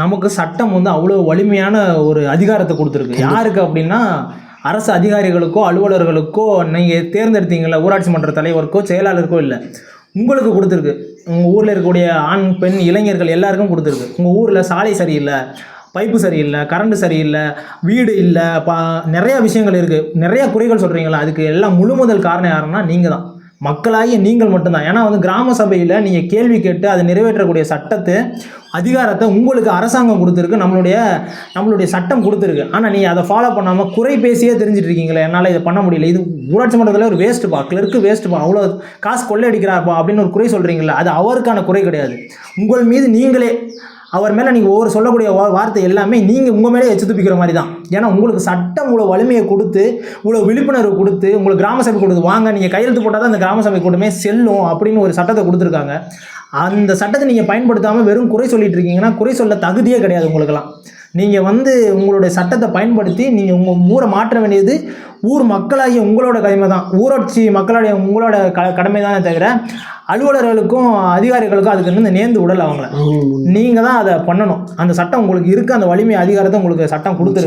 நமக்கு சட்டம் வந்து அவ்வளோ வலிமையான ஒரு அதிகாரத்தை கொடுத்துருக்கு. யாருக்கு அப்படின்னா அரசு அதிகாரிகளுக்கோ அலுவலர்களுக்கோ நீங்கள் தேர்ந்தெடுத்தீங்களா ஊராட்சி மன்ற தலைவருக்கோ செயலாளருக்கோ இல்லை, உங்களுக்கு கொடுத்துருக்கு. உங்கள் ஊரில் இருக்கக்கூடிய ஆண் பெண் இளைஞர்கள் எல்லாருக்கும் கொடுத்துருக்கு. உங்கள் ஊரில் சாலை சரியில்லை, பைப்பு சரியில்லை, கரண்ட் சரியில்லை, வீடு இல்லை, நிறையா விஷயங்கள் இருக்குது, நிறையா குறைகள் சொல்கிறீங்களா, அதுக்கு எல்லாம் முழு முதல் காரணம் யாருன்னா நீங்கள் தான், மக்களாகிய நீங்கள் மட்டும்தான். ஏன்னா வந்து கிராம சபையில் நீங்கள் கேள்வி கேட்டு அதை நிறைவேற்றக்கூடிய சட்டத்தை அதிகாரத்தை உங்களுக்கு அரசாங்கம் கொடுத்துருக்கு, நம்மளுடைய சட்டம் கொடுத்துருக்கு. ஆனால் நீங்கள் அதை ஃபாலோ பண்ணாமல் குறை பேசியே தெரிஞ்சிட்டு இருக்கீங்களே, என்னால் இதை பண்ண முடியல, இது ஊராட்சி மன்றத்தில் ஒரு வேஸ்ட்டுப்பா, கிளர்க்கு வேஸ்ட்டுப்பா, அவ்வளோ காசு கொள்ளையடிக்கிறாப்பா அப்படின்னு ஒரு குறை சொல்கிறீங்களா, அது அவருக்கான குறை கிடையாது. உங்கள் மீது நீங்களே அவர் மேலே நீங்கள் ஒவ்வொரு சொல்லக்கூடிய வார்த்தை எல்லாமே நீங்கள் உங்கள் மேலே எச்சு துப்பிக்கிற மாதிரி தான். ஏன்னா உங்களுக்கு சட்டம் இவ்வளோ வலிமையை கொடுத்து, இவ்வளோ விழிப்புணர்வு கொடுத்து, உங்களுக்கு கிராம சபை கொடுத்து, வாங்க நீங்கள் கையெழுத்து போட்டால் தான் அந்த கிராம சபை கூட்டமே செல்லும் அப்படின்னு ஒரு சட்டத்தை கொடுத்துருக்காங்க. அந்த சட்டத்தை நீங்கள் பயன்படுத்தாமல் வெறும் குறை சொல்லிட்டு இருக்கீங்கன்னா குறை சொல்ல தகுதியே கிடையாது உங்களுக்கெல்லாம். நீங்கள் வந்து உங்களுடைய சட்டத்தை பயன்படுத்தி நீங்கள் உங்கள் ஊரை மாற்ற வேண்டியது ஊர் மக்களாகிய உங்களோட கடமை தான், ஊராட்சி மக்களுடைய உங்களோட கடமை தானே தவிர அலுவலர்களுக்கும் அதிகாரிகளுக்கும் அதுக்கு நேர்ந்து விடலை. அவங்கள நீங்கள் தான் அதை பண்ணணும். அந்த சட்டம் உங்களுக்கு இருக்குது, அந்த வலிமை அதிகாரத்தை உங்களுக்கு சட்டம் கொடுத்துருக்கு.